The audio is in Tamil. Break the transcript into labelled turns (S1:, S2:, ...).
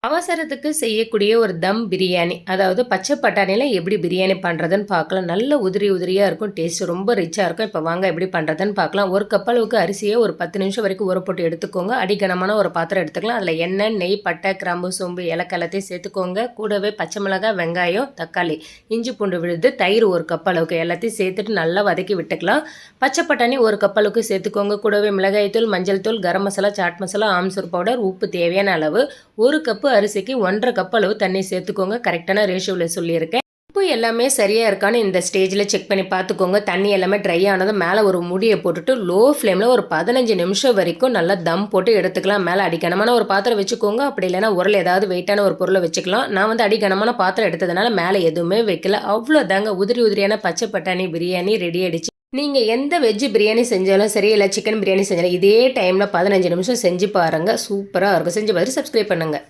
S1: அவசரத்துக்கு செய்யக்கூடிய ஒரு தம் பிரியாணி. அதாவது பச்சை பட்டாணியில எப்படி பிரியாணி பண்ணுறதுன்னு பார்க்கலாம். நல்ல உதிரி உதிரியா இருக்கும். டேஸ்ட் ரொம்ப ரிச்சா இருக்கும். இப்போ வாங்க எப்படி பண்ணுறதுன்னு பார்க்கலாம். 1 கப் அளவுக்கு அரிசியை ஒரு 10 நிமிஷம் வரைக்கும் ஊற போட்டு எடுத்துக்கோங்க. அடிகனமான ஒரு பாத்திரம் எடுத்துக்கலாம். அதில் எண்ணெய், நெய், பட்டை, கிராம்பு, சோம்பு, ஏலக்காய் எல்லாத்தையும் சேர்த்துக்கோங்க. கூடவே பச்சை மிளகாய், வெங்காயம், தக்காளி, இஞ்சி பூண்டு விழுது, தயிர் 1 கப் அளவுக்கு எல்லாத்தையும் சேர்த்துட்டு நல்லா வதக்கி விட்டுக்கலாம். பச்சை பட்டாணி 1 கப் அளவுக்கு சேர்த்துக்கோங்க. கூடவே மிளகாய்த்தூள், மஞ்சள் தூள், கரம் மசாலா, சாட் மசாலா, ஆம்சூர் பவுடர், உப்பு தேவையான அளவு. 1 கப்பு அரிசிக்கு 1.5 கப் அளவு தண்ணி சேர்த்துக்கோங்க. கரெக்டான ரேஷியோவில் சொல்லியிருக்கேன். உப்பு எல்லாமே சரியாக இருக்கான்னு இந்த ஸ்டேஜில் செக் பண்ணி பார்த்துக்கோங்க. தண்ணி எல்லாமே ட்ரை ஆனதும் மேலே ஒரு மூடியை போட்டுட்டு லோ ஃப்ளேமில் ஒரு 15 நிமிஷம் வரைக்கும் நல்லா தம் போட்டு எடுத்துக்கலாம். மேலே அடிக்கனமான ஒரு பாத்திரம் வச்சுக்கோங்க. அப்படி இல்லைன்னா உரல் ஏதாவது வெயிட்டான ஒரு பொருளை வச்சுக்கலாம். நான் வந்து அடிக்கனமான பாத்திரம் எடுத்ததுனால மேலே எதுவுமே வைக்கல. அவ்வளோதாங்க, உதிரி உதிரியான பச்சை பட்டாணி பிரியாணி ரெடி ஆயிடுச்சு. நீங்கள் எந்த வெஜ் பிரியாணி செஞ்சாலும் சரி, இல்லை சிக்கன் பிரியாணி செஞ்சாலும் இதே டைமில் 15 நிமிஷம் செஞ்சு பாருங்கள். சூப்பராக இருக்கும். செஞ்சு பார்த்து சப்ஸ்கிரைப் பண்ணுங்கள்.